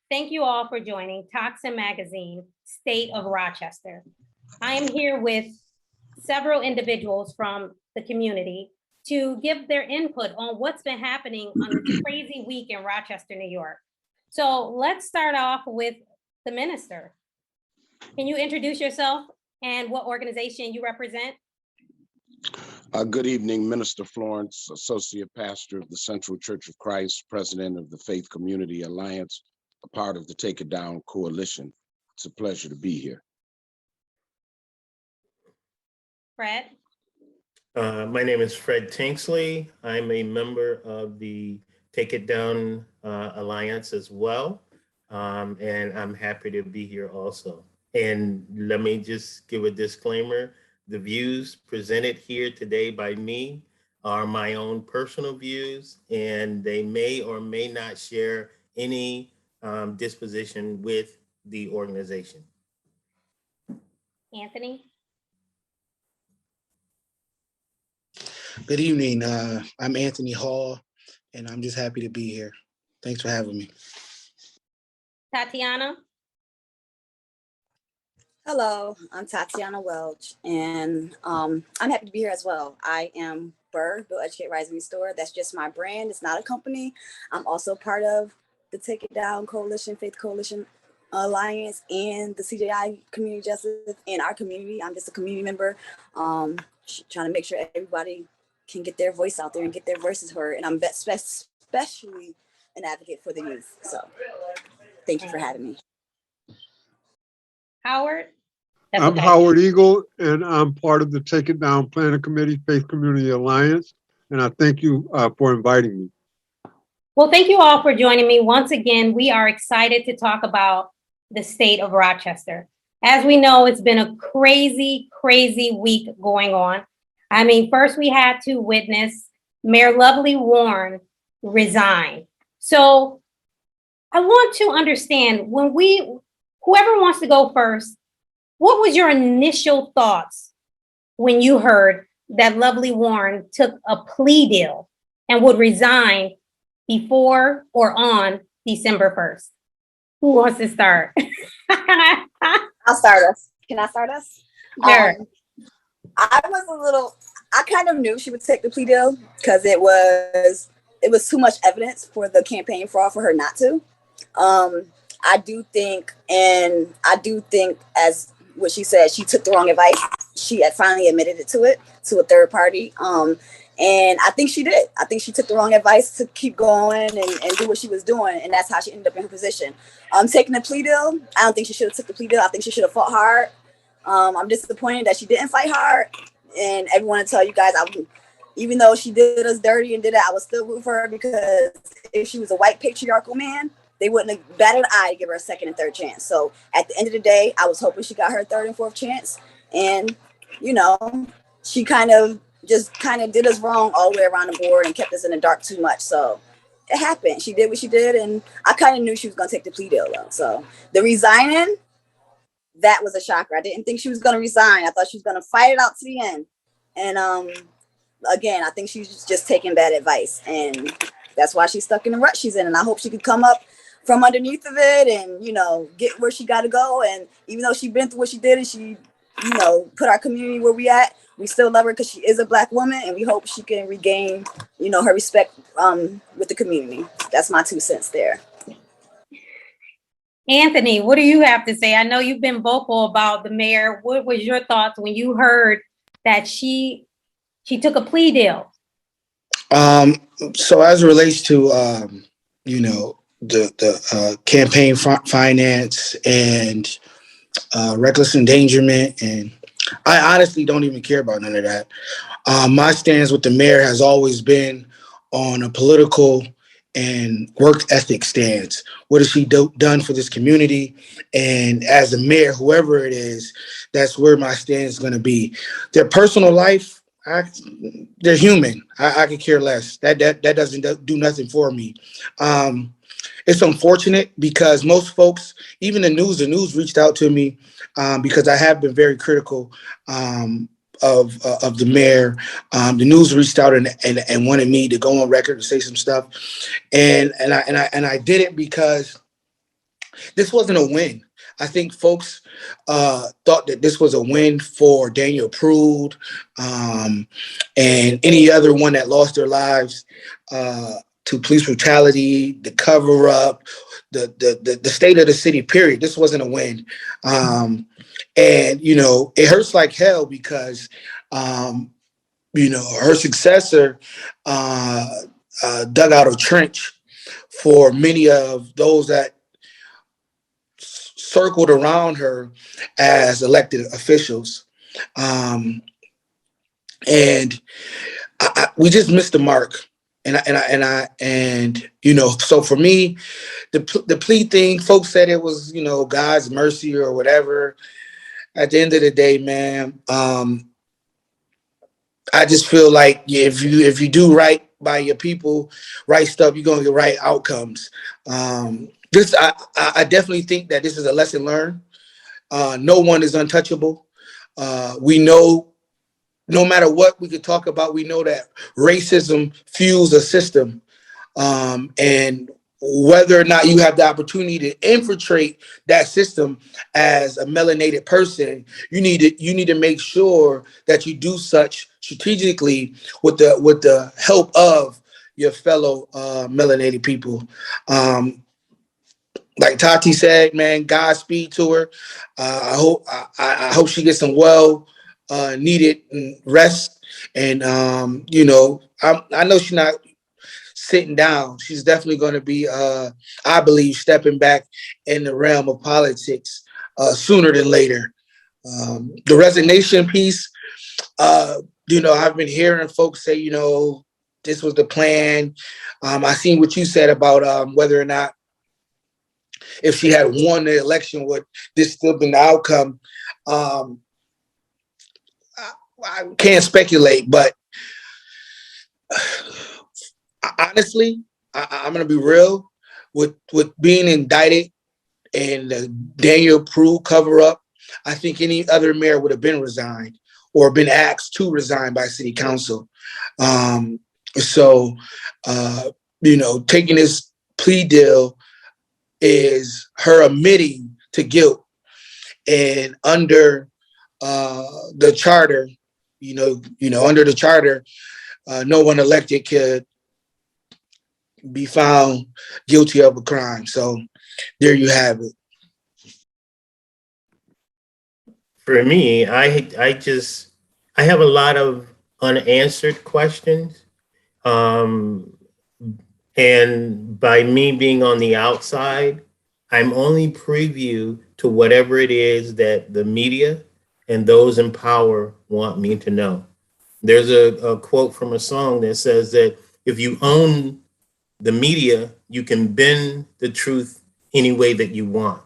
Thank you all for joining Tocsin Magazine, State of Rochester. I am here with several individuals from the community to give their input on what's been happening on this crazy week in Rochester, New York. So let's start off with the minister. Can you introduce yourself and what organization you represent? Good evening, Minster Florence, Associate Pastor of the Central Church of Christ, President of the Faith Community Alliance, a part of the Take It Down Coalition. It's a pleasure to be here. Fred? My name is Fred Tinksley. I'm a member of the Take It Down Alliance as well, and I'm happy to be here also. And let me just give a disclaimer. The views presented here today by me are my own personal views, and they may or may not share any disposition with the organization. Anthony? Good evening. I'm Anthony Hall, and I'm just happy to be here. Thanks for having me. Tatiana? Hello, I'm Tatiana Welch, and I'm happy to be here as well. I am Burr, Build, Educate, Rise, and Restore. That's just my brand. It's not a company. I'm also part of the Take It Down Coalition, Faith Coalition Alliance, and the CJI Community Justice in our community. I'm just a community member, trying to make sure everybody can get their voice out there and get their voices heard. And I'm especially an advocate for the youth. So thank you for having me. Howard? I'm Howard Eagle, and I'm part of the Take It Down Planning Committee, Faith Community Alliance, and I thank you for inviting me. Well, thank you all for joining me. Once again, we are excited to talk about the state of Rochester. As we know, it's been a crazy, crazy week going on. I mean, first we had to witness Mayor Lovely Warren resign. So I want to understand, whoever wants to go first, what was your initial thoughts when you heard that Lovely Warren took a plea deal and would resign before or on December 1st? Who wants to start? I'll start us. Can I start us? Sure. I kind of knew she would take the plea deal because it was too much evidence for the campaign fraud for her not to. I do think as what she said, she took the wrong advice. She had finally admitted to a third party. And I think she did. I think she took the wrong advice to keep going and do what she was doing. And that's how she ended up in her position. Taking the plea deal, I don't think she should have took the plea deal. I think she should have fought hard. I'm disappointed that she didn't fight hard. And everyone will tell you guys, even though she did us dirty and did it, I was still rooting for her, because if she was a white patriarchal man, they wouldn't have batted an eye to give her a second and third chance. So at the end of the day, I was hoping she got her third and fourth chance. And, she kind of did us wrong all the way around the board and kept us in the dark too much. So it happened. She did what she did. And I kind of knew she was going to take the plea deal, though. So the resigning, that was a shocker. I didn't think she was going to resign. I thought she was going to fight it out to the end. And again, I think she's just taking bad advice. And that's why she's stuck in the rut she's in. And I hope she could come up from underneath of it and, get where she got to go. And even though she's been through what she did and she, put our community where we at, we still love her because she is a Black woman, and we hope she can regain, her respect with the community. That's my 2 cents there. Anthony, what do you have to say? I know you've been vocal about the mayor. What was your thoughts when you heard that she took a plea deal? So as it relates to, the campaign finance and reckless endangerment, and I honestly don't even care about none of that. My stance with the mayor has always been on a political and work ethic stance. What has she done for this community? And as a mayor, whoever it is, that's where my stance is going to be. Their personal life, they're human. I could care less. That doesn't do nothing for me. It's unfortunate because most folks, even the news reached out to me because I have been very critical of the mayor. The news reached out and wanted me to go on record and say some stuff, and I did it because this wasn't a win. I think folks thought that this was a win for Daniel Prude and any other one that lost their lives to police brutality, the cover up, the state of the city, period. This wasn't a win. And, you know, it hurts like hell because, you know, her successor dug out a trench for many of those that circled around her as elected officials. And we just missed the mark. And you know, so for me, the plea thing, folks said it was, you know, God's mercy or whatever. At the end of the day, man, I just feel like if you do right by your people, right stuff, you're gonna get right outcomes. I definitely think that this is a lesson learned. No one is untouchable. We know, no matter what we could talk about, we know that racism fuels a system. And whether or not you have the opportunity to infiltrate that system as a melanated person, you need to make sure that you do such strategically with the help of your fellow melanated people. Like Tati said, man, Godspeed to her. I hope she gets some needed rest. And you know, I know she's not sitting down. She's definitely going to be, I believe, stepping back in the realm of politics sooner than later. The resignation piece, you know, I've been hearing folks say, you know, this was the plan. I seen what you said about whether or not if she had won the election, would this still been the outcome? I can't speculate, but honestly, I'm going to be real with being indicted and the Daniel Prude cover up. I think any other mayor would have been resigned or been asked to resign by city council. So, you know, taking this plea deal is her admitting to guilt, and under the charter, you know, under the charter, no one elected could be found guilty of a crime. So there you have it. For me, I have a lot of unanswered questions. And by me being on the outside, I'm only preview to whatever it is that the media and those in power want me to know. There's a quote from a song that says that if you own the media, you can bend the truth any way that you want.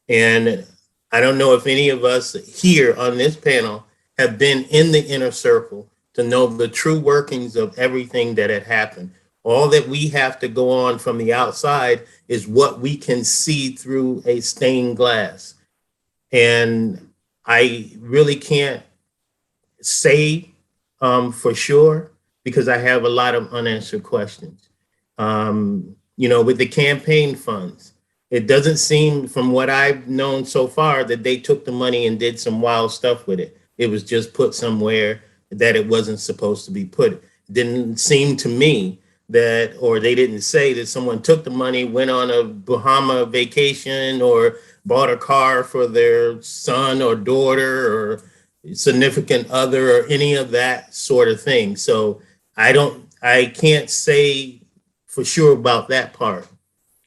And I don't know if any of us here on this panel have been in the inner circle to know the true workings of everything that had happened. All that we have to go on from the outside is what we can see through a stained glass. And I really can't say for sure because I have a lot of unanswered questions. You know, with the campaign funds, it doesn't seem from what I've known so far that they took the money and did some wild stuff with it. It was just put somewhere that it wasn't supposed to be put. It didn't seem to me that, or they didn't say that someone took the money, went on a Bahama vacation or bought a car for their son or daughter or significant other or any of that sort of thing. So I can't say for sure about that part.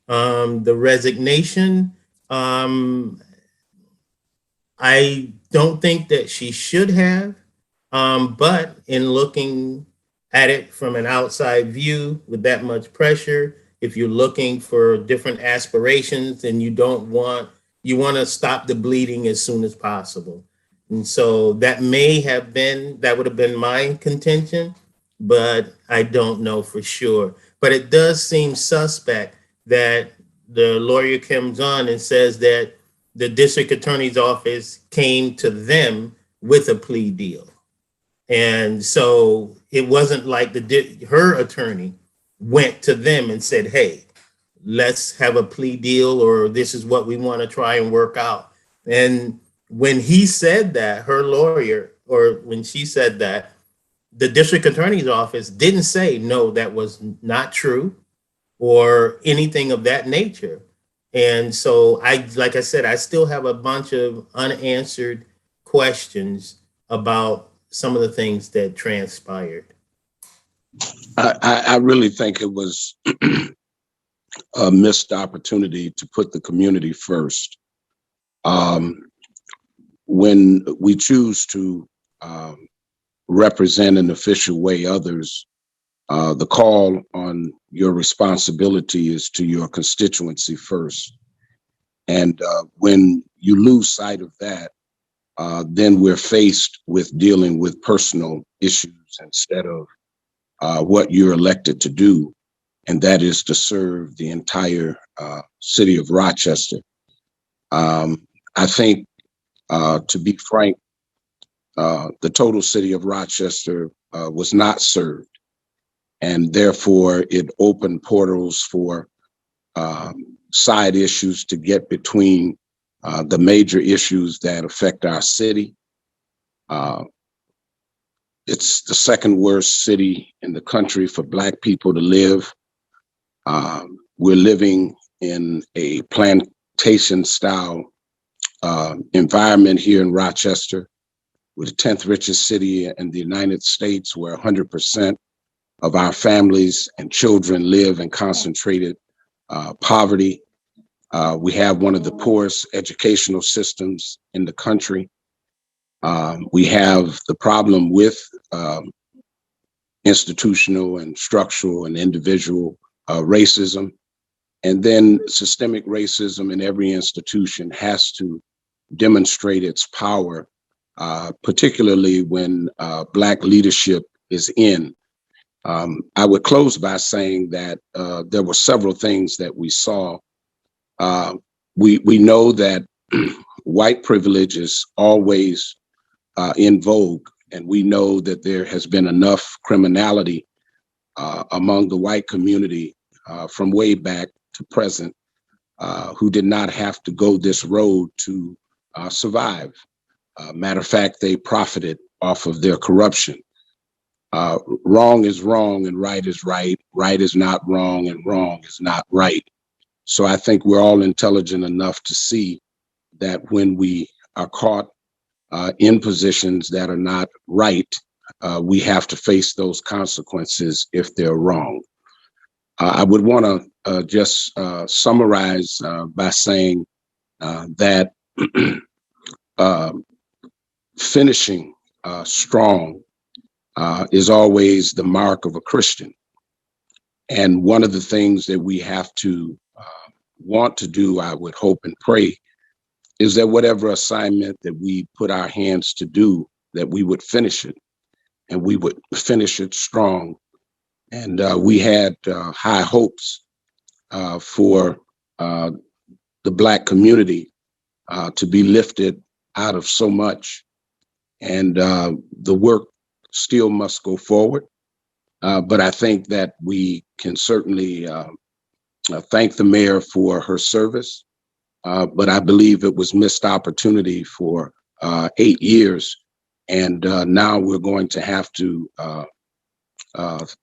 The resignation, I don't think that she should have, but in looking at it from an outside view with that much pressure, if you're looking for different aspirations and you want to stop the bleeding as soon as possible. And so that would have been my contention, but I don't know for sure. But it does seem suspect that the lawyer comes on and says that the district attorney's office came to them with a plea deal. And so it wasn't like her attorney went to them and said, hey, let's have a plea deal, or this is what we want to try and work out. And when he said that, her lawyer, or when she said that, the district attorney's office didn't say, no, that was not true or anything of that nature. And so like I said, I still have a bunch of unanswered questions about some of the things that transpired. I really think it was a missed opportunity to put the community first. When we choose to represent in an official way others, the call on your responsibility is to your constituency first. And when you lose sight of that, then we're faced with dealing with personal issues instead of what you're elected to do, and that is to serve the entire city of Rochester. I think, to be frank, the total city of Rochester was not served, and therefore it opened portals for side issues to get between the major issues that affect our city. It's the second worst city in the country for Black people to live. We're living in a plantation style environment here in Rochester. We're the 10th richest city in the United States, where 100% of our families and children live in concentrated poverty. We have one of the poorest educational systems in the country. We have the problem with institutional and structural and individual racism. And then systemic racism in every institution has to demonstrate its power, particularly when Black leadership is in. I would close by saying that there were several things that we saw. We know that white privilege is always in vogue, and we know that there has been enough criminality among the white community from way back to present who did not have to go this road to survive. Matter of fact, they profited off of their corruption. Wrong is wrong and right is right. Right is not wrong and wrong is not right. So I think we're all intelligent enough to see that when we are caught in positions that are not right, we have to face those consequences if they're wrong. I would want to just summarize by saying that finishing strong is always the mark of a Christian. And one of the things that we have to want to do, I would hope and pray, is that whatever assignment that we put our hands to do, that we would finish it, and we would finish it strong. And we had high hopes for the Black community to be lifted out of so much. And the work still must go forward. But I think that we can certainly thank the mayor for her service. But I believe it was missed opportunity for 8 years. And now we're going to have to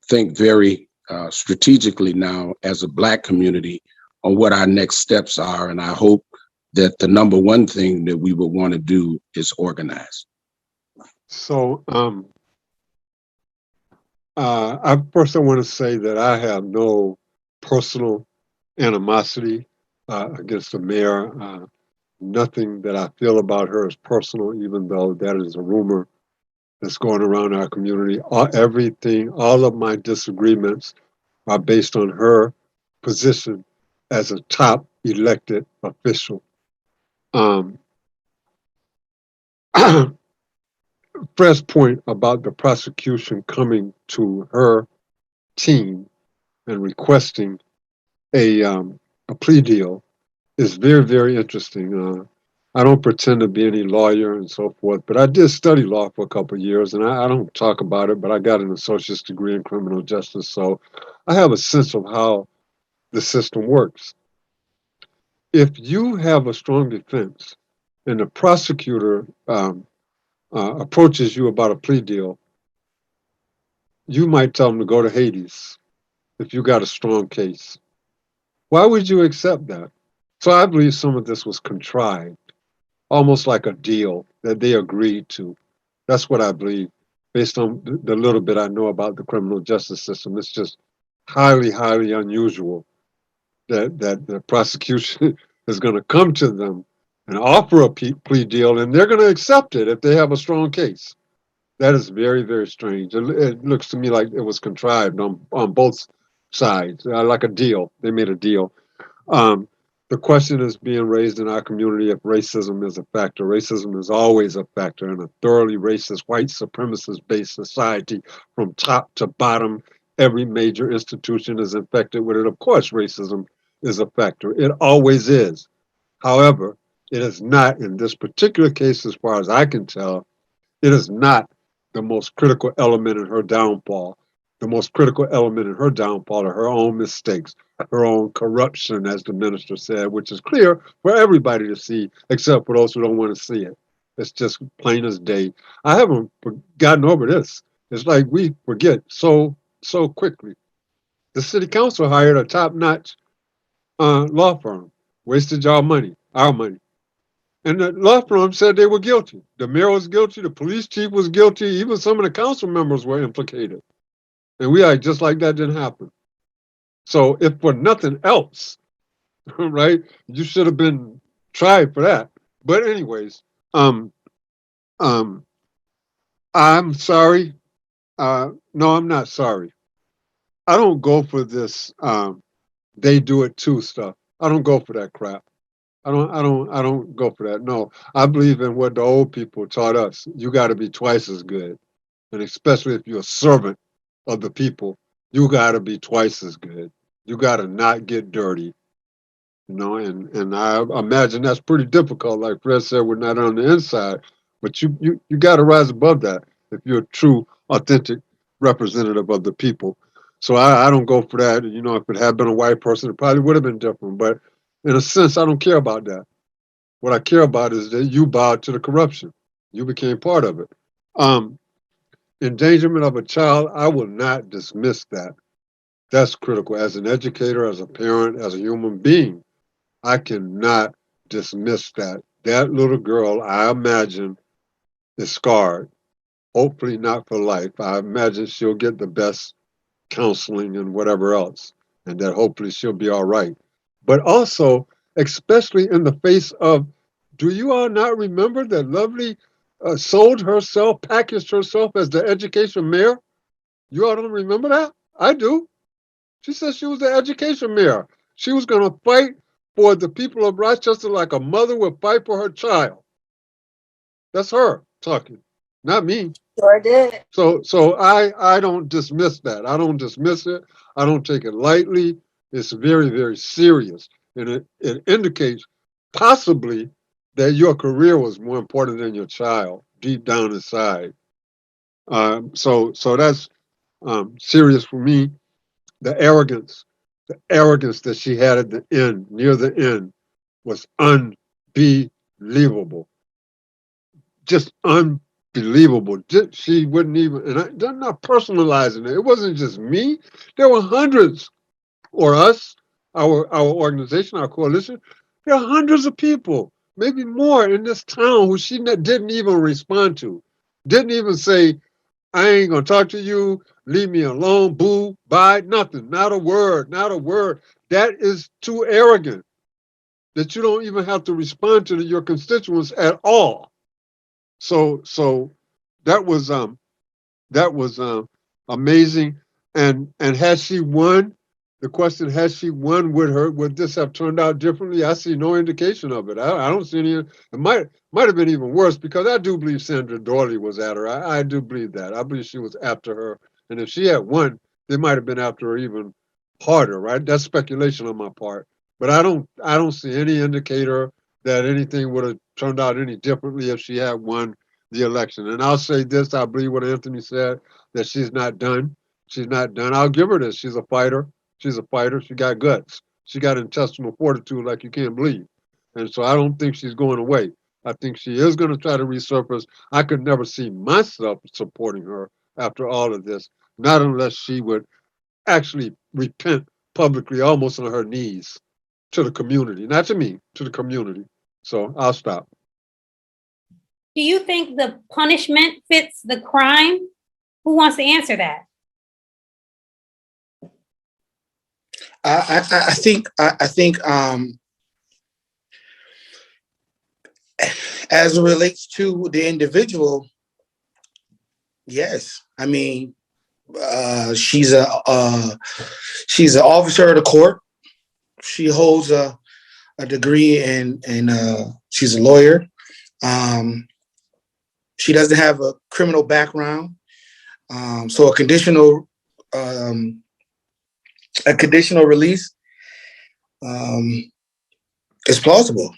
think very strategically now as a Black community on what our next steps are. And I hope that the number one thing that we would want to do is organize. So I want to say that I have no personal animosity against the mayor. Nothing that I feel about her is personal, even though that is a rumor that's going around our community. All of my disagreements are based on her position as a top elected official. Fred's point about the prosecution coming to her team and requesting a plea deal is very, very interesting. I don't pretend to be any lawyer and so forth, but I did study law for a couple of years, and I don't talk about it, but I got an associate's degree in criminal justice, so I have a sense of how the system works. If you have a strong defense and the prosecutor approaches you about a plea deal, you might tell them to go to Hades if you got a strong case. Why would you accept that? So I believe some of this was contrived, almost like a deal that they agreed to. That's what I believe, based on the little bit I know about the criminal justice system. It's just highly, highly unusual that the prosecution is going to come to them and offer a plea deal, and they're going to accept it if they have a strong case. That is very, very strange. It looks to me like it was contrived on both sides, like a deal. They made a deal. Um, the question is being raised in our community if racism is a factor. Racism is always a factor in a thoroughly racist, white supremacist-based society from top to bottom. Every major institution is infected with it. Of course, racism is a factor. It always is. However, it is not in this particular case, as far as I can tell, it is not the most critical element in her downfall. The most critical element in her downfall are her own mistakes, her own corruption, as the minister said, which is clear for everybody to see, except for those who don't want to see it. It's just plain as day. I haven't gotten over this. It's like we forget so quickly. The city council hired a top-notch law firm, wasted our money. And the law firm said they were guilty. The mayor was guilty, the police chief was guilty, even some of the council members were implicated. And we act just like that didn't happen. So if for nothing else, right, you should have been tried for that. But anyways, I'm sorry. No, I'm not sorry. I don't go for this they do it too stuff. I don't go for that crap. I don't go for that. No, I believe in what the old people taught us. You got to be twice as good. And especially if you're a servant of the people, you got to be twice as good. You got to not get dirty, and I imagine that's pretty difficult. Like Fred said, we're not on the inside, but you got to rise above that if you're a true, authentic representative of the people. So I don't go for that. If it had been a white person, it probably would have been different. But in a sense, I don't care about that. What I care about is that you bowed to the corruption. You became part of it. Endangerment of a child, I will not dismiss that. That's critical. As an educator, as a parent, as a human being, I cannot dismiss that. That little girl, I imagine, is scarred. Hopefully not for life. I imagine she'll get the best counseling and whatever else, and that hopefully she'll be all right. But also, especially in the face of, do you all not remember that Lovely sold herself, packaged herself as the education mayor? You all don't remember that? I do. She said she was the education mayor. She was going to fight for the people of Rochester like a mother would fight for her child. That's her talking, not me. Sure did. So I don't dismiss that. I don't dismiss it. I don't take it lightly. It's very, very serious. And it indicates possibly that your career was more important than your child deep down inside. So that's serious for me. The arrogance that she had at the end, near the end, was unbelievable. Just unbelievable. She wouldn't even, and I'm not personalizing it. It wasn't just me. There were hundreds, or us, our organization, our coalition. There are hundreds of people, maybe more, in this town who she didn't even respond to. Didn't even say, I ain't gonna talk to you, leave me alone, boo, bye, nothing, not a word, not a word. That is too arrogant, that you don't even have to respond to your constituents at all. So that was amazing. And had she won, the question, had she won, would this have turned out differently? I see no indication of it. I don't see any. It might have been even worse, because I do believe Sandra Dorley was at her. I do believe that. I believe she was after her. And if she had won, they might have been after her even harder, right? That's speculation on my part. But I don't see any indicator that anything would have turned out any differently if she had won the election. And I'll say this, I believe what Anthony said, that she's not done. She's not done. I'll give her this. She's a fighter. She's a fighter. She got guts. She got intestinal fortitude like you can't believe. And so I don't think she's going away. I think she is going to try to resurface. I could never see myself supporting her after all of this, not unless she would actually repent publicly, almost on her knees, to the community, not to me, to the community. So I'll stop. Do you think the punishment fits the crime? Who wants to answer that? I think as it relates to the individual, yes. I mean, she's an officer of the court. She holds a degree and she's a lawyer. She doesn't have a criminal background, so a conditional release is plausible.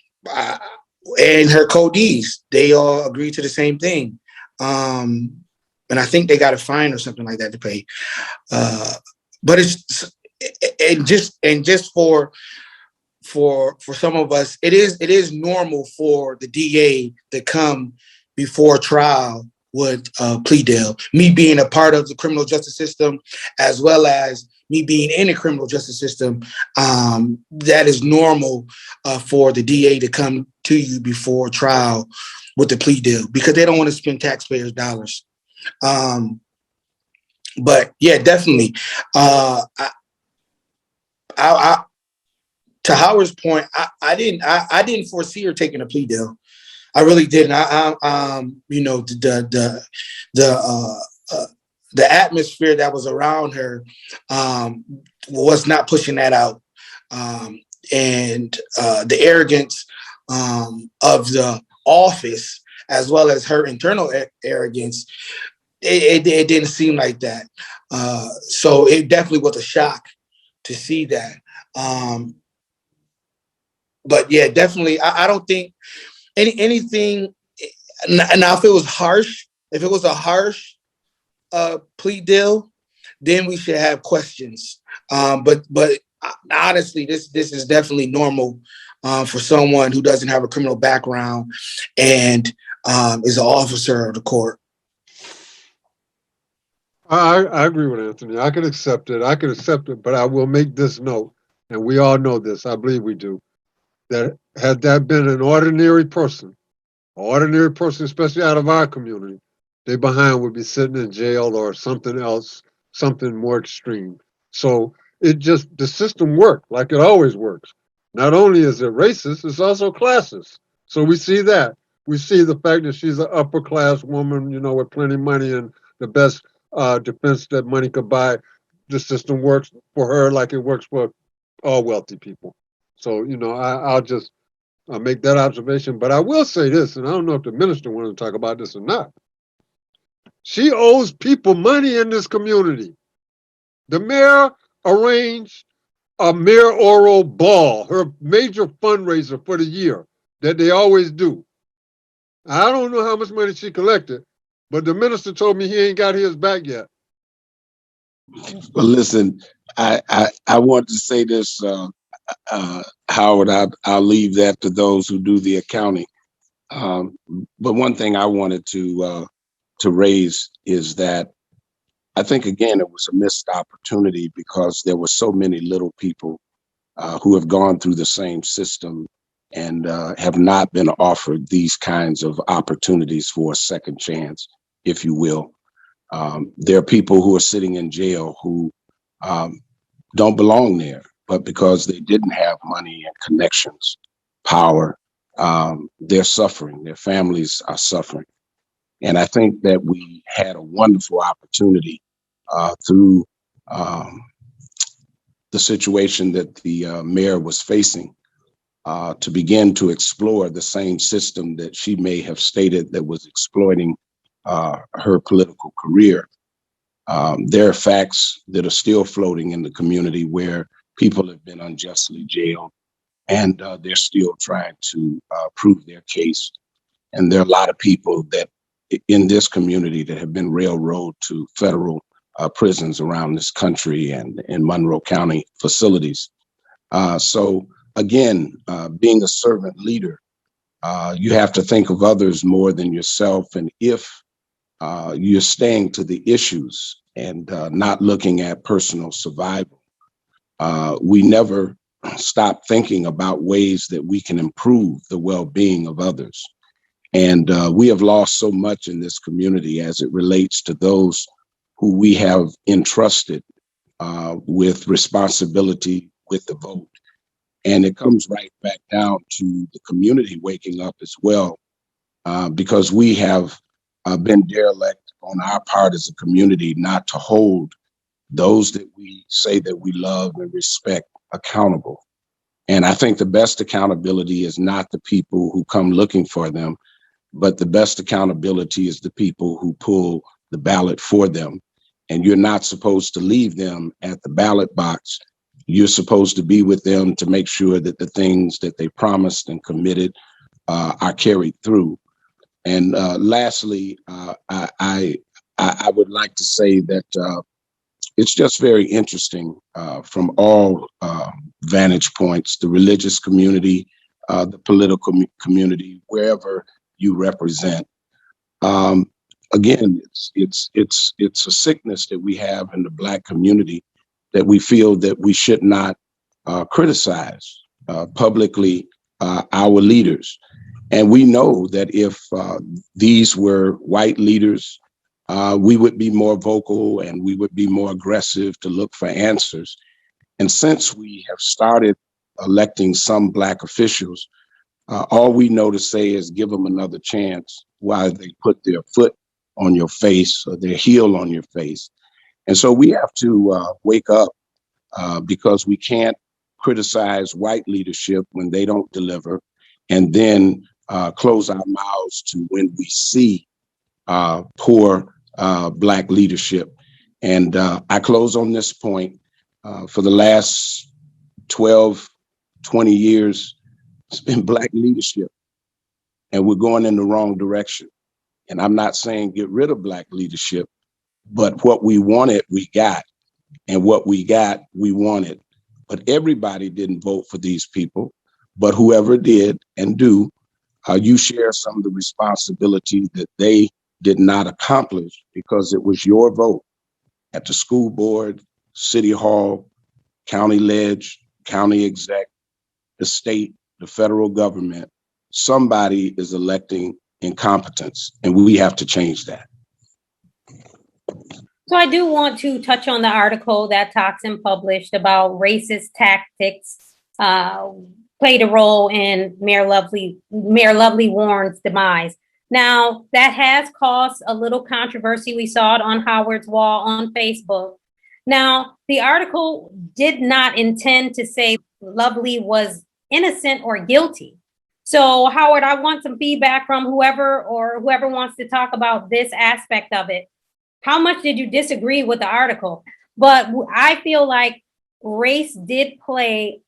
And her codees, they all agree to the same thing. And I think they got a fine or something like that to pay. But just for some of us, it is normal for the DA to come before trial with a plea deal. Me being a part of the criminal justice system, as well as me being in the criminal justice system, that is normal for the DA to come to you before trial with the plea deal because they don't want to spend taxpayers' dollars. But yeah, definitely. To Howard's point, I didn't foresee her taking a plea deal. I really didn't. The atmosphere that was around her was not pushing that out, and the arrogance of the office, as well as her internal arrogance, it didn't seem like that. So it definitely was a shock to see that. But yeah, definitely, I don't think anything. Now, if it was a harsh plea deal, then we should have questions. But honestly, this is definitely normal for someone who doesn't have a criminal background and is an officer of the court. I agree with Anthony. I could accept it. But I will make this note, and we all know this. I believe we do. That had that been an ordinary person, especially out of our community, they behind would be sitting in jail or something else, something more extreme. So the system worked like it always works. Not only is it racist, it's also classist. So we see that. We see the fact that she's an upper class woman, with plenty of money and the best defense that money could buy. The system works for her like it works for all wealthy people. So, I'll just make that observation. But I will say this, and I don't know if the minister wanted to talk about this or not. She owes people money in this community. The mayor arranged a mayoral ball, her major fundraiser for the year that they always do. I don't know how much money she collected, but the minister told me he ain't got his back yet. Well, listen, I want to say this, Howard. I'll leave that to those who do the accounting. But one thing I wanted to raise is that I think, again, it was a missed opportunity because there were so many little people who have gone through the same system and have not been offered these kinds of opportunities for a second chance, if you will. There are people who are sitting in jail who don't belong there, but because they didn't have money and connections, power, they're suffering. Their families are suffering. And I think that we had a wonderful opportunity through the situation that the mayor was facing to begin to explore the same system that she may have stated that was exploiting her political career. There are facts that are still floating in the community where people have been unjustly jailed and they're still trying to prove their case. And there are a lot of people that in this community that have been railroaded to federal prisons around this country and in Monroe County facilities. So again, being a servant leader, you have to think of others more than yourself. And if you're staying to the issues and not looking at personal survival, we never stop thinking about ways that we can improve the well-being of others. And we have lost so much in this community as it relates to those who we have entrusted with responsibility with the vote. And it comes right back down to the community waking up as well, because we have been derelict on our part as a community not to hold those that we say that we love and respect accountable. And I think the best accountability is not the people who come looking for them, but the best accountability is the people who pull the ballot for them. And you're not supposed to leave them at the ballot box. You're supposed to be with them to make sure that the things that they promised and committed are carried through. And lastly, I would like to say that it's just very interesting from all vantage points, the religious community, the political community, wherever you represent. Again, it's a sickness that we have in the Black community that we feel that we should not criticize publicly our leaders. And we know that if these were white leaders, we would be more vocal and we would be more aggressive to look for answers. And since we have started electing some Black officials, all we know to say is give them another chance while they put their foot on your face or their heel on your face. And so we have to wake up because we can't criticize white leadership when they don't deliver, and then close our mouths to when we see poor Black leadership. And I close on this point. For the last 12, 20 years, it's been Black leadership, and we're going in the wrong direction. And I'm not saying get rid of Black leadership, but what we wanted, we got. And what we got, we wanted. But everybody didn't vote for these people. But whoever did and do, you share some of the responsibility that they did not accomplish because it was your vote at the school board, city hall, county ledge, county exec, the state, the federal government. Somebody is electing incompetence, and we have to change that. So I do want to touch on the article that Tocsin published about racist tactics played a role in Mayor Lovely Warren's demise. Now, that has caused a little controversy. We saw it on Howard's wall on Facebook. Now, the article did not intend to say Lovely was innocent or guilty. So, Howard, I want some feedback from whoever wants to talk about this aspect of it. How much did you disagree with the article? But I feel like race did play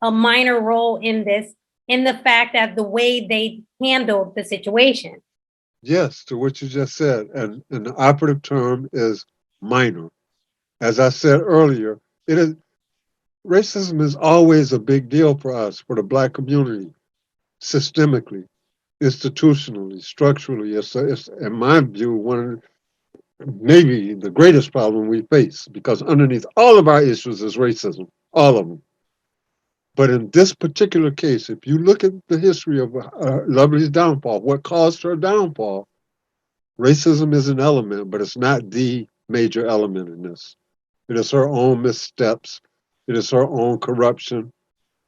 a minor role in this, in the fact that the way they handled the situation. Yes, to what you just said. And the operative term is minor. As I said earlier, racism is always a big deal for us, for the Black community, systemically, institutionally, structurally. It's in my view, maybe the greatest problem we face, because underneath all of our issues is racism, all of them. But in this particular case, if you look at the history of Lovely's downfall, what caused her downfall, racism is an element, but it's not the major element in this. It is her own missteps. It is her own corruption,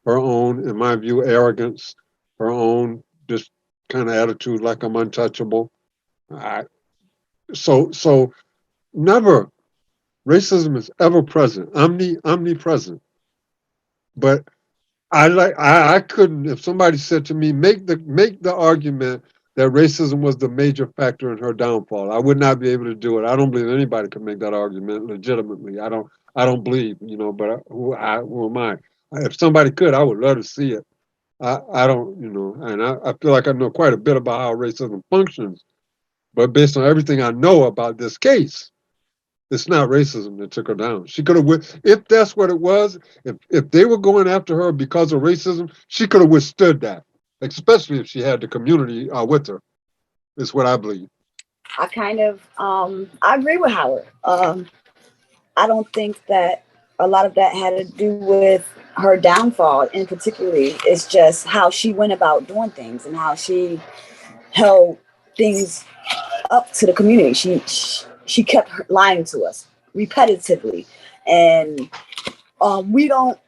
her own, in my view, arrogance, her own just kind of attitude like I'm untouchable. So never, racism is ever present, omnipresent. But I couldn't, if somebody said to me, make the argument that racism was the major factor in her downfall, I would not be able to do it. I don't believe anybody can make that argument legitimately. I don't believe, but who am I? If somebody could, I would love to see it. I don't, and I feel like I know quite a bit about how racism functions, but based on everything I know about this case, It's not racism that took her down. She could have, if that's what it was, if they were going after her because of racism, she could have withstood that, especially if she had the community with her, is what I believe. I kind of, I agree with Howard. I don't think that a lot of that had to do with her downfall in particularly. It's just how she went about doing things and how she held things up to the community. She kept lying to us repetitively, and we don't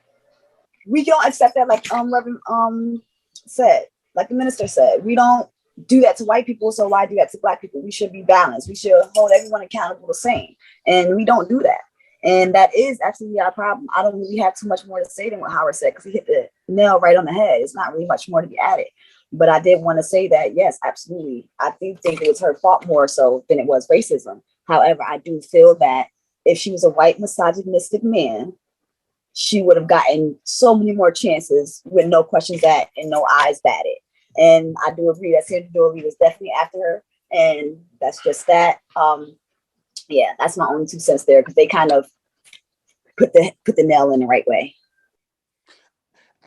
accept that. Like Reverend said, like the minister said, we don't do that to white people, so why do that to black people? We should be balanced. We should hold everyone accountable the same, and we don't do that. And that is actually our problem. I don't really have too much more to say than what Howard said, because he hit the nail right on the head. It's not really much more to be added. But I did want to say that, yes, absolutely. I do think it was her fault more so than it was racism. However, I do feel that if she was a white misogynistic man, she would have gotten so many more chances with no questions asked and no eyes batted. And I do agree that Sandra Dooley was definitely after her. And that's just that. Yeah, that's my only 2 cents there, because they kind of put the nail in the right way.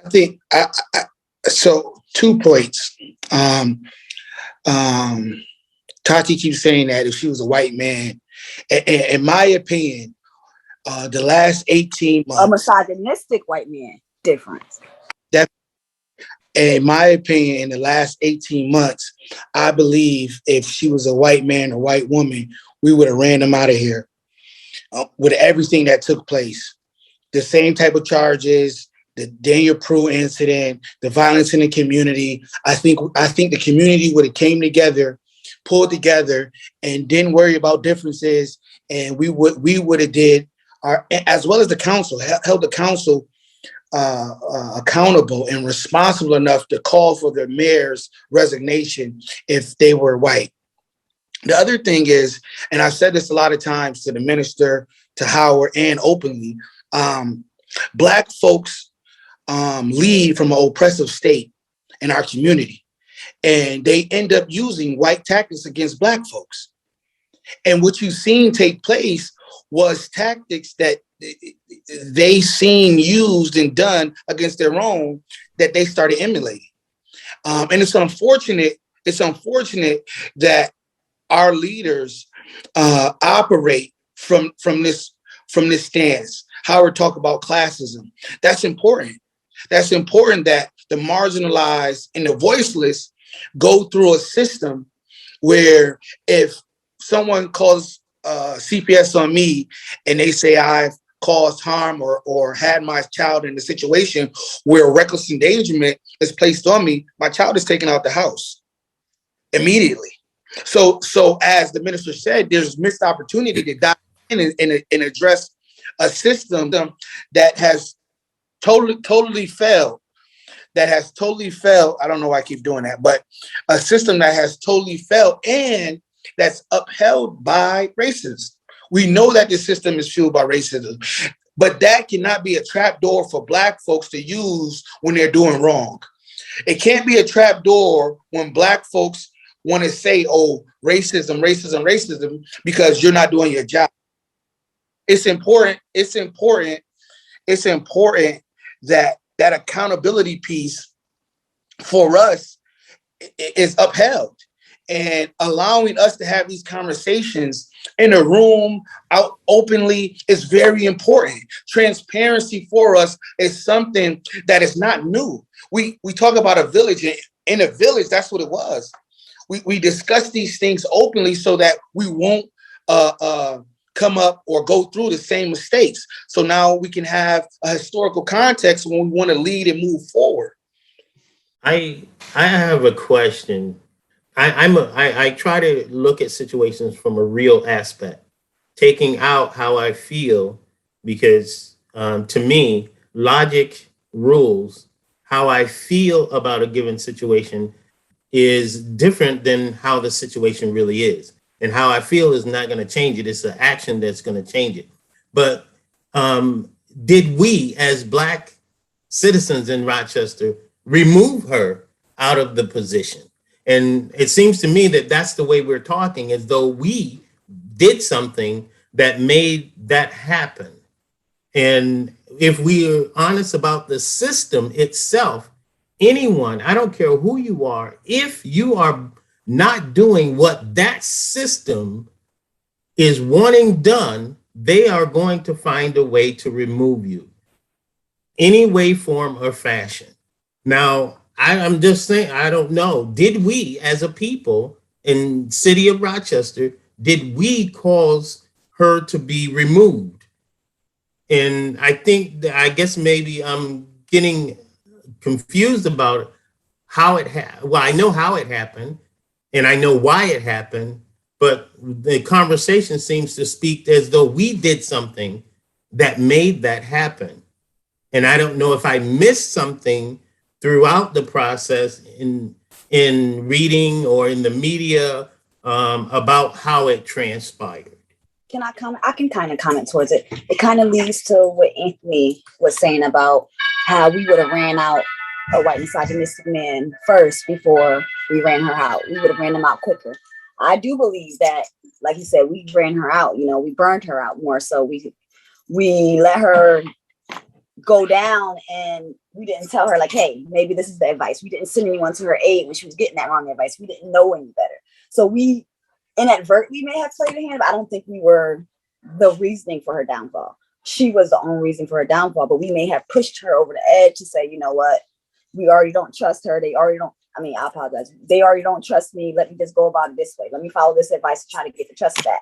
I think so. 2 points. Tati keeps saying that if she was a white man, in my opinion, the last 18 months, a misogynistic white man, difference. That, in my opinion, in the last 18 months, I believe if she was a white man or white woman, we would have ran them out of here with everything that took place. The same type of charges, the Daniel Prue incident, the violence in the community. I think the community would have came together, pulled together, and didn't worry about differences. And we would have did our, as well as the council, held the council accountable and responsible enough to call for the mayor's resignation if they were white. The other thing is, and I've said this a lot of times to the minister, to Howard, and openly, Black folks lead from an oppressive state in our community, and they end up using white tactics against Black folks. And what you've seen take place was tactics that they seen used and done against their own that they started emulating. And it's unfortunate that our leaders operate from this stance. Howard talked about classism. That's important. That's important that the marginalized and the voiceless go through a system where if someone calls CPS on me and they say I've caused harm or had my child in a situation where reckless endangerment is placed on me, my child is taken out the house immediately. So as the minister said, there's missed opportunity to dive in and address a system that has totally failed. That has totally failed. I don't know why I keep doing that, but a system that has totally failed and that's upheld by racism. We know that the system is fueled by racism, but that cannot be a trapdoor for Black folks to use when they're doing wrong. It can't be a trapdoor when Black folks want to say, oh, racism, because you're not doing your job. It's important that accountability piece for us is upheld, and allowing us to have these conversations in a room out openly is very important. Transparency for us is something that is not new. We talk about a village. In a village, that's what it was. We discuss these things openly so that we won't come up or go through the same mistakes. So now we can have a historical context when we want to lead and move forward. I have a question. I try to look at situations from a real aspect, taking out how I feel, because to me, logic rules. How I feel about a given situation is different than how the situation really is. And how I feel is not going to change it. It's the action that's going to change it. But did we, as Black citizens in Rochester, remove her out of the position? And it seems to me that that's the way we're talking, as though we did something that made that happen. And if we are honest about the system itself, anyone, I don't care who you are, if you are not doing what that system is wanting done, they are going to find a way to remove you, any way, form, or fashion. Now, I'm just saying, I don't know. Did we, as a people in city of Rochester, did we cause her to be removed? And I think that, I guess maybe I'm getting confused about how it happened. Well, I know how it happened and I know why it happened, but the conversation seems to speak as though we did something that made that happen. And I don't know if I missed something throughout the process in reading or in the media about how it transpired. Can I comment? I can kind of comment towards it. It kind of leads to what Anthony was saying about how we would have ran out a white misogynistic man first before we ran her out. We would have ran him out quicker. I do believe that, like you said, we ran her out. You know, we burned her out more. So we let her go down, and we didn't tell her like, hey, maybe this is the advice. We didn't send anyone to her aid when she was getting that wrong advice. We didn't know any better. So we inadvertently may have played a hand, but I don't think we were the reasoning for her downfall. She was the only reason for her downfall, but we may have pushed her over the edge to say, you know what, we already don't trust her. They already don't, I apologize. They already don't trust me. Let me just go about it this way. Let me follow this advice to try to get the trust back.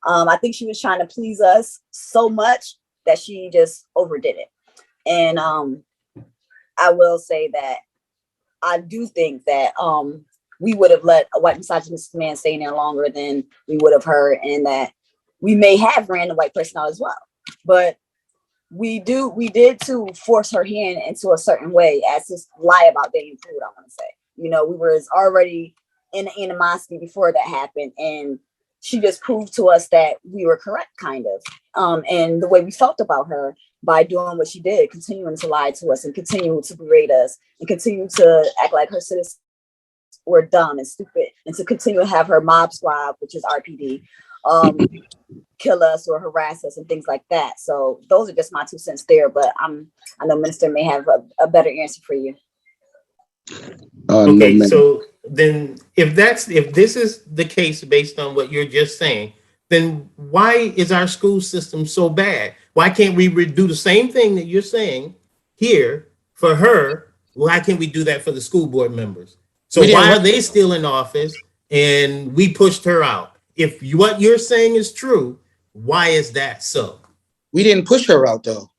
I think she was trying to please us so much that she just overdid it. And I will say that I do think that we would have let a white misogynist man stay in there longer than we would have her, and that we may have ran the white person out as well. But we did to force her hand into a certain way, as this lie about getting food, I want to say. You know, we were already in animosity before that happened, and she just proved to us that we were correct, kind of. And the way we felt about her by doing what she did, continuing to lie to us and continue to berate us and continue to act like her citizens were dumb and stupid, and to continue to have her mob squad, which is RPD, kill us or harass us and things like that. So those are just my 2 cents there, but I know Minister may have a better answer for you. Okay, so then if this is the case based on what you're just saying, then why is our school system so bad? Why can't we do the same thing that you're saying here for her? Why can't we do that for the school board members? So why are they still in office and we pushed her out? If what you're saying is true, why is that so? We didn't push her out, though.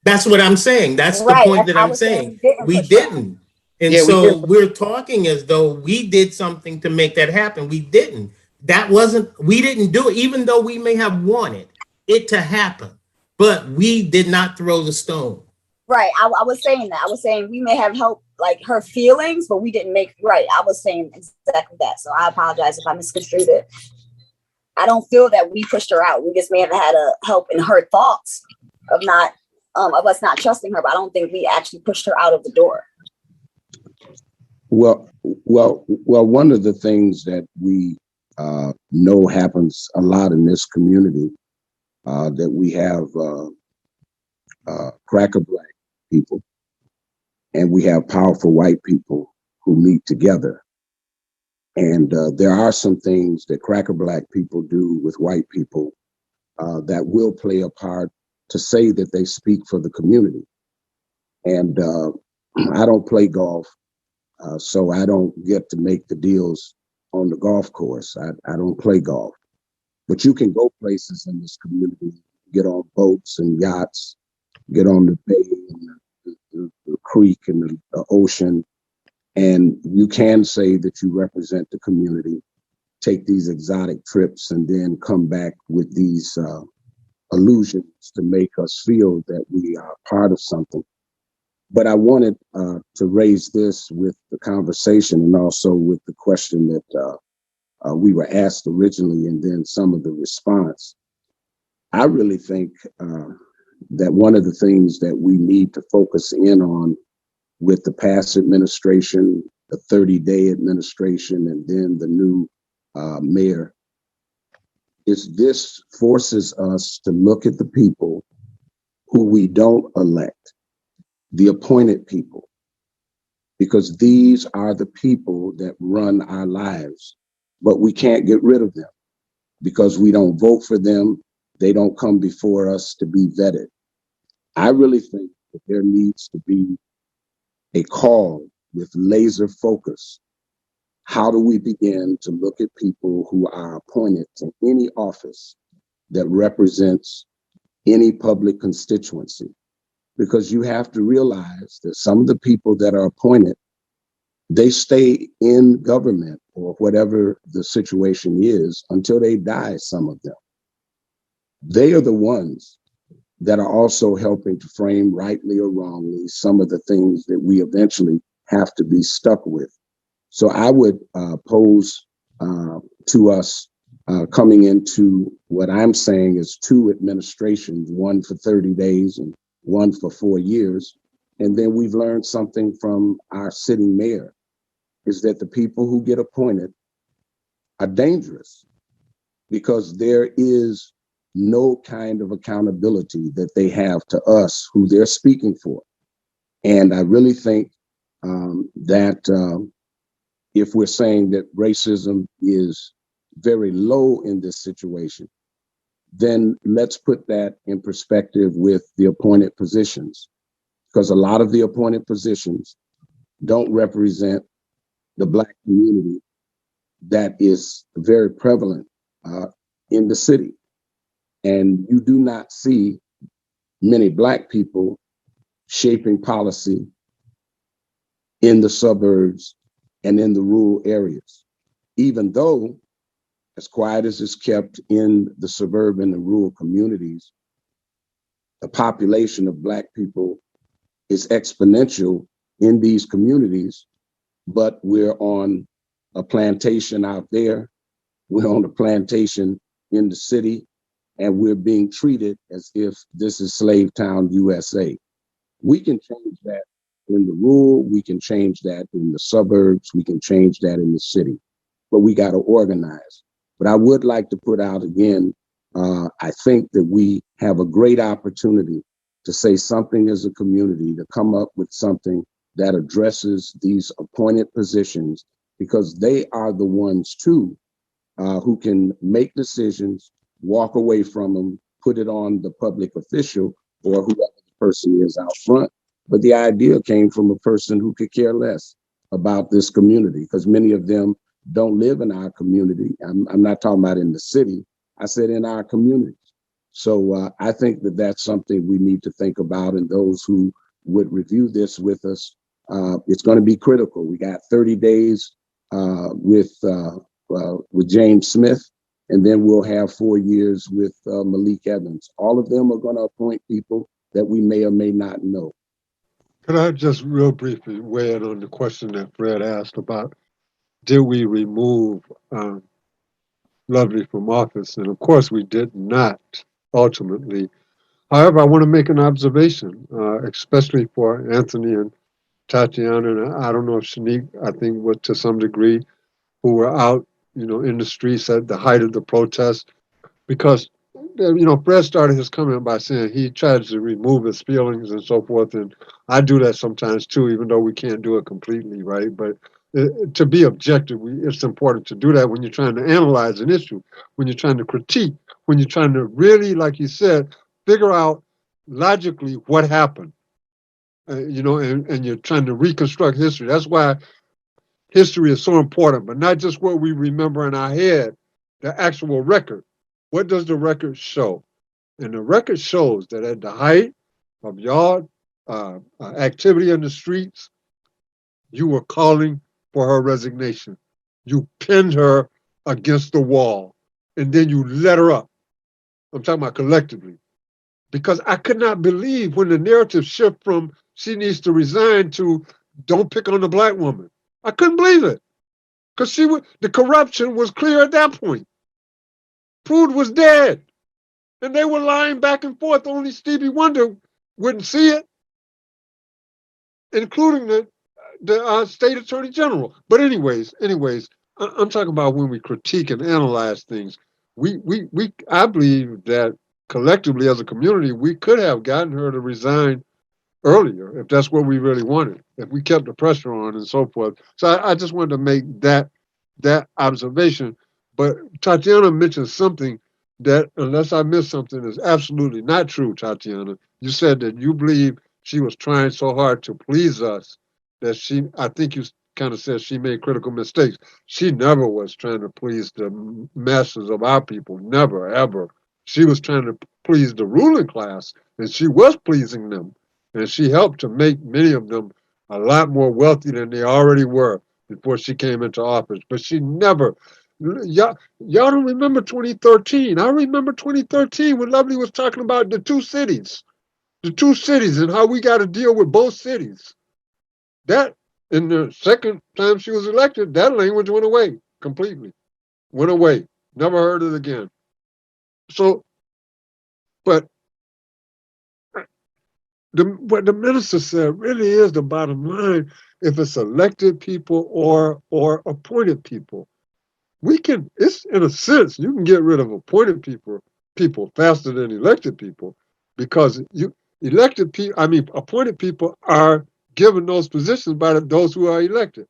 That's what I'm saying. That's right, the point that I'm saying. We didn't. And Yeah, so we're talking as though we did something to make that happen. We didn't. We didn't do it, even though we may have wanted it to happen. But we did not throw the stone. Right. I was saying that. I was saying we may have helped like her feelings, but we didn't make right. I was saying exactly that. So I apologize if I misconstrued it. I don't feel that we pushed her out. We just may have had a help in her thoughts of us not trusting her, but I don't think we actually pushed her out of the door. Well, one of the things that we know happens a lot in this community, that we have cracker black people and we have powerful white people who meet together. And there are some things that cracker black people do with white people that will play a part to say that they speak for the community. And I don't play golf, so I don't get to make the deals on the golf course. I don't play golf. But you can go places in this community, get on boats and yachts, get on the bay and the creek and the ocean, and you can say that you represent the community, take these exotic trips, and then come back with these illusions to make us feel that we are part of something. But I wanted to raise this with the conversation and also with the question that we were asked originally and then some of the response. I really think that one of the things that we need to focus in on with the past administration, the 30-day administration, and then the new mayor is this forces us to look at the people who we don't elect, the appointed people, because these are the people that run our lives, but we can't get rid of them because we don't vote for them. They don't come before us to be vetted. I really think that there needs to be a call with laser focus. How do we begin to look at people who are appointed to any office that represents any public constituency? Because you have to realize that some of the people that are appointed, they stay in government or whatever the situation is until they die, some of them. They are the ones that are also helping to frame, rightly or wrongly, some of the things that we eventually have to be stuck with. So I would pose to us coming into what I'm saying is 2 administrations, one for 30 days and one for 4 years. And then we've learned something from our sitting mayor, is that the people who get appointed are dangerous because there is no kind of accountability that they have to us who they're speaking for. And I really think that if we're saying that racism is very low in this situation, then let's put that in perspective with the appointed positions, because a lot of the appointed positions don't represent the Black community that is very prevalent in the city. And you do not see many Black people shaping policy in the suburbs and in the rural areas, even though as quiet as it's kept in the suburban and rural communities, the population of Black people is exponential in these communities, but we're on a plantation out there, we're on a plantation in the city, and we're being treated as if this is Slave Town, USA. We can change that in the rural, we can change that in the suburbs, we can change that in the city, but we got to organize. But I would like to put out again, I think that we have a great opportunity to say something as a community, to come up with something that addresses these appointed positions, because they are the ones too who can make decisions, walk away from them, put it on the public official or whoever the person is out front. But the idea came from a person who could care less about this community, because many of them don't live in our community. I'm not talking about in the city. I said in our communities. So I think that that's something we need to think about, and those who would review this with us, it's going to be critical. We got 30 days with James Smith, and then we'll have 4 years with Malik Evans. All of them are going to appoint people that we may or may not know. Could I just real briefly weigh in on the question that Fred asked about, did we remove Lovely from office? And of course we did not ultimately. However, I want to make an observation, especially for Anthony and Tatiana, and I don't know if Shanique, I think was to some degree, who were out, in the streets at the height of the protest, because, Fred started his comment by saying he tries to remove his feelings and so forth, and I do that sometimes too, even though we can't do it completely, right? But to be objective, it's important to do that when you're trying to analyze an issue, when you're trying to critique, when you're trying to really, like you said, figure out logically what happened, and you're trying to reconstruct history. That's why history is so important, but not just what we remember in our head, the actual record. What does the record show? And the record shows that at the height of y'all activity in the streets, you were calling for her resignation. You pinned her against the wall, and then you let her up. I'm talking about collectively. Because I could not believe when the narrative shift from she needs to resign to don't pick on the Black woman. I couldn't believe it. Because the corruption was clear at that point. Prude was dead. And they were lying back and forth. Only Stevie Wonder wouldn't see it, including the state attorney general. But anyways, I'm talking about when we critique and analyze things. I believe that collectively as a community, we could have gotten her to resign earlier if that's what we really wanted, if we kept the pressure on and so forth. So I just wanted to make that observation. But Tatiana mentioned something that, unless I missed something, is absolutely not true, Tatiana. You said that you believe she was trying so hard to please us that I think you kind of said she made critical mistakes. She never was trying to please the masses of our people, never, ever. She was trying to please the ruling class, and she was pleasing them. And she helped to make many of them a lot more wealthy than they already were before she came into office. But she never, y'all don't remember 2013. I remember 2013 when Lovely was talking about the two cities and how we got to deal with both cities. That, in the second time she was elected, that language went away completely. Went away. Never heard it again. So, but what the minister said really is the bottom line. If it's elected people or appointed people, it's in a sense, you can get rid of appointed people faster than elected people, because appointed people are given those positions by those who are elected.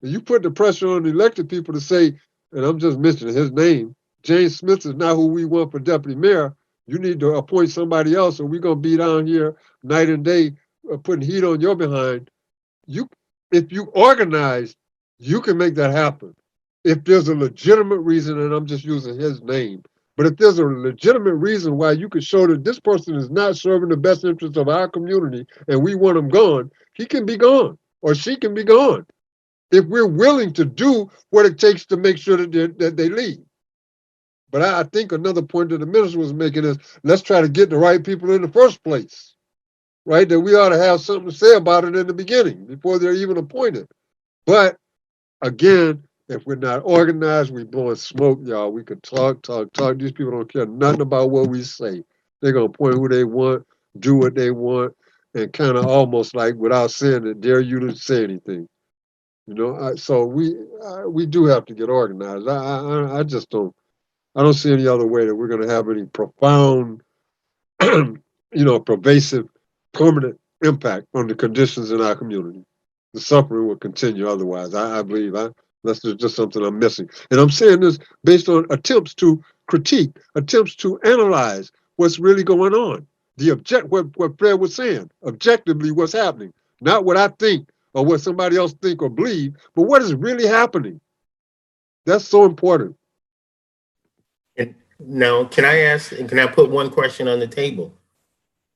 And you put the pressure on the elected people to say, and I'm just mentioning his name, James Smith is not who we want for deputy mayor. You need to appoint somebody else, or we're gonna be down here night and day putting heat on your behind. If you organize, you can make that happen. If there's a legitimate reason, and I'm just using his name, but if there's a legitimate reason why you can show that this person is not serving the best interest of our community and we want him gone, he can be gone or she can be gone, if we're willing to do what it takes to make sure that they leave. But I think another point that the minister was making is, let's try to get the right people in the first place, right? That we ought to have something to say about it in the beginning before they're even appointed. But again, if we're not organized, we blowing smoke, y'all. We could talk. These people don't care nothing about what we say. They're going to point who they want, do what they want, and kind of almost like, without saying it, dare you to say anything. So we do have to get organized. I just don't see any other way that we're going to have any profound, pervasive, permanent impact on the conditions in our community. The suffering will continue otherwise. I believe that's just something I'm missing. And I'm saying this based on attempts to critique, attempts to analyze what's really going on. What Fred was saying, objectively what's happening, not what I think or what somebody else think or believe, but what is really happening. That's so important. And now, can I put one question on the table?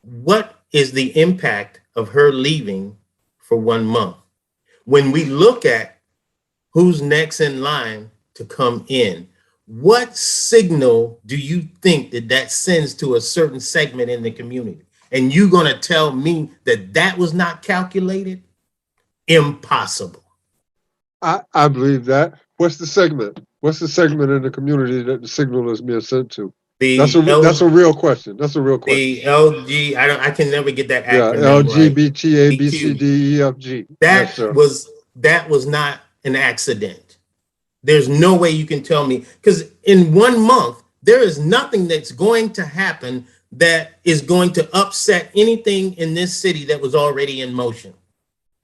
What is the impact of her leaving for 1 month? When we look at who's next in line to come in, what signal do you think that sends to a certain segment in the community? And you're going to tell me that was not calculated? Impossible. I believe that. What's the segment? What's the segment in the community that the signal is being sent to? That's a real question. That's a real question. The LG, I can never get that acronym LGBT, A, B, C, D, E, F, G. That was not an accident. There's no way you can tell me, because in 1 month, there is nothing that's going to happen that is going to upset anything in this city that was already in motion.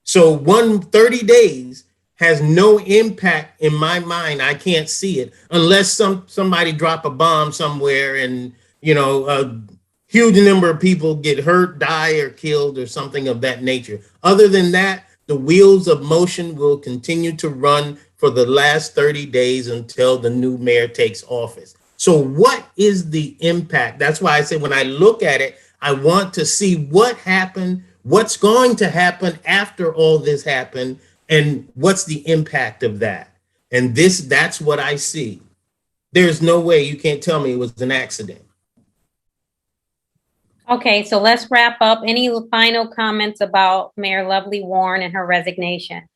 So 30 days has no impact in my mind. I can't see it unless somebody drop a bomb somewhere and, a huge number of people get hurt, die, or killed or something of that nature. Other than that, the wheels of motion will continue to run for the last 30 days until the new mayor takes office. So what is the impact? That's why I say when I look at it, I want to see what happened, what's going to happen after all this happened, and what's the impact of that. And that's what I see. There's no way you can't tell me it was an accident. Okay, so let's wrap up. Any final comments about Mayor Lovely Warren and her resignation?